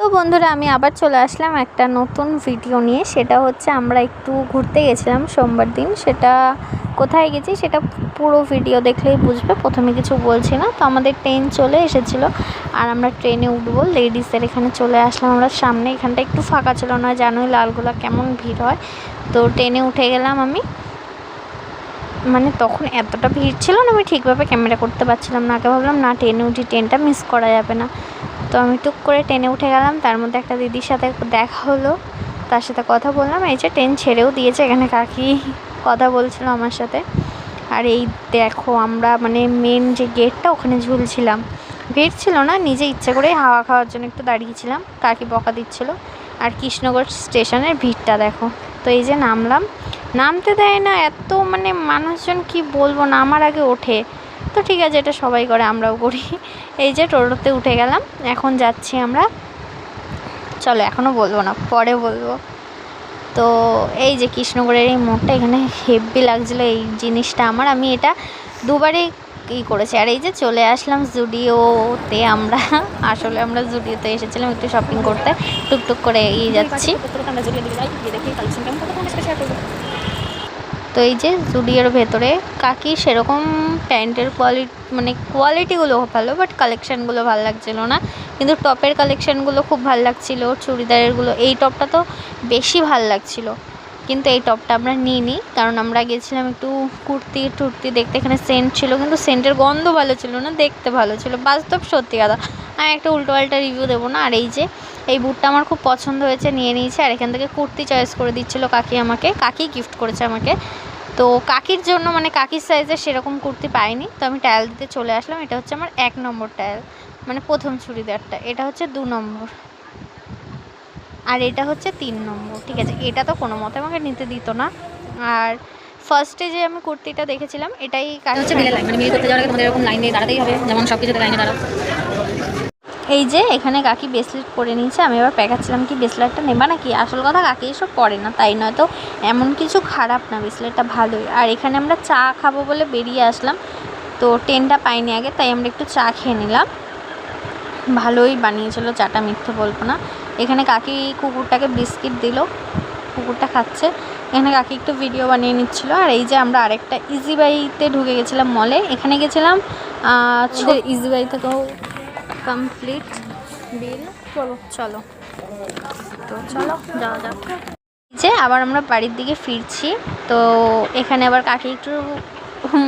তো বন্ধুরা আমি আবার চলে আসলাম একটা নতুন ভিডিও নিয়ে। সেটা হচ্ছে আমরা একটু ঘুরতে গেছিলাম সোমবার দিন। সেটা কোথায় গেছি সেটা পুরো ভিডিও দেখলেই বুঝবে, প্রথমে কিছু বলছি না। তো আমাদের ট্রেন চলে এসেছিলো আর আমরা ট্রেনে উঠবো। লেডিসের এখানে চলে আসলাম আমরা সামনে। এখানটা একটু ফাঁকা ছিল না, জানোই লালগোলা কেমন ভিড় হয়। তো ট্রেনে উঠে গেলাম আমি, মানে তখন এতটা ভিড় ছিল না, আমি ঠিকভাবে ক্যামেরা করতে পারছিলাম না। আগে ভাবলাম না ট্রেনে উঠি, ট্রেনটা মিস করা যাবে না। তো আমি টুক করে ট্রেনে উঠে গেলাম। তার মধ্যে একটা দিদির সাথে দেখা হলো, তার সাথে কথা বললাম। এই যে ট্রেন ছেড়েও দিয়েছে, এখানে কাকি কথা বলছিল আমার সাথে। আর এই দেখো আমরা মানে মেন যে গেটটা ওখানে ঝুলছিলাম। ভিড় ছিল না, নিজে ইচ্ছে করে হাওয়া খাওয়ার জন্য একটু দাঁড়িয়েছিলাম। কাকি বকা দিচ্ছিলো। আর কৃষ্ণগড় স্টেশনের ভিড়টা দেখো। তো এই যে নামলাম, নামতে দেয় না এত, মানে মানুষজন কি বলবো, নামার আগে ওঠে। তো ঠিক আছে, এটা সবাই করে, আমরাও করি। এই যে টোটোতে উঠে গেলাম, এখন যাচ্ছি আমরা। চলো এখনও বলবো না, পরে বলবো। তো এই যে কৃষ্ণগড়ের এই মোড়টা, এখানে হেভি লাগছিলো এই জিনিসটা আমার। আমি এটা দুবারই করেছি। আর এই যে চলে আসলাম জুডিওতে আমরা। আসলে আমরা জুডিওতে এসেছিলাম একটু শপিং করতে, টুকটুক করে এগিয়ে যাচ্ছি। তো এই যে জুডিওর ভেতরে কাকি সেরকম প্যান্টের কোয়ালিটিগুলো ভালো, বাট কালেকশানগুলো ভালো লাগছিলো না। কিন্তু টপের কালেকশানগুলো খুব ভালো লাগছিলো, চুড়িদারেরগুলো। এই টপটা তো বেশি ভালো লাগছিলো, কিন্তু এই টপটা আমরা নিইনি, কারণ আমরা গেছিলাম একটু কুর্তি টুর্তি দেখতে। এখানে সেন্ট ছিল, কিন্তু সেন্টের গন্ধ ভালো ছিল না, দেখতে ভালো ছিল। বাস্তব সত্যি কথা, আমি একটা উল্টোপাল্টা রিভিউ দেবো না। আর এই যে এই বুটটা আমার খুব পছন্দ হয়েছে, নিয়ে নিয়েছে। আর এখান থেকে কুর্তি চয়েস করে দিচ্ছিলো কাকি আমাকে, কাকি গিফট করেছে আমাকে। তো কাকির জন্য, মানে কাকির সাইজের সেরকম কুর্তি পাইনি, তো আমি ট্রায়াল দিতে চলে আসলাম। এটা হচ্ছে আমার 1 নম্বর ট্রায়াল, মানে প্রথম চুড়িদারটা। এটা হচ্ছে 2 নম্বর, আর এটা হচ্ছে 3 নম্বর। ঠিক আছে, এটা তো কোনো মতে আমাকে নিতে দিত না। আর ফার্স্টে যে আমি কুর্তিটা দেখেছিলাম, এটাই হচ্ছে মিলে লাইন, মানে মিল করতে যাওয়ার আগে তোমাদের এরকম লাইন দিয়ে দাঁড়াতেই হবে, যেমন সব কিছুতে লাইনে দাঁড়াও। এই যে এখানে কাকি ব্রেসলেট পরে নিয়েছে। আমি এবার প্যাকাচ্ছিলাম কি ব্রেসলেটটা নেবা নাকি। আসল কথা কাকি এসব পরে না, তাই নয় তো এমন কিছু খারাপ না, ব্রেসলেটটা ভালোই। আর এখানে আমরা চা খাবো বলে বেরিয়ে আসলাম। তো ট্রেনটা পাইনি আগে, তাই আমরা একটু চা খেয়ে নিলাম। ভালোই বানিয়েছিল চাটা, মিথ্যে বলবো না। এখানে কাকি কুকুরটাকে বিস্কিট দিল, কুকুরটা খাচ্ছে। এখানে কাকি একটু ভিডিও বানিয়ে নিচ্ছিলো। আর এই যে আমরা আরেকটা ইজিবাইতে ঢুকে গেছিলাম মলে। এখানে গেছিলাম ইজিবাই থেকেও কমপ্লিট বিল। চলো তো চলো যাওয়া যাক। যে আবার আমরা বাড়ির দিকে ফিরছি। তো এখানে আবার কাকি একটু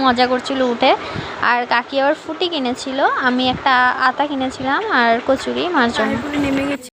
মজা করছিল উঠে। আর কাকি আবার ফুটি কিনেছিল, আমি একটা আতা কিনেছিলাম আর কচুরি মার জন্য। নেমে গেছি।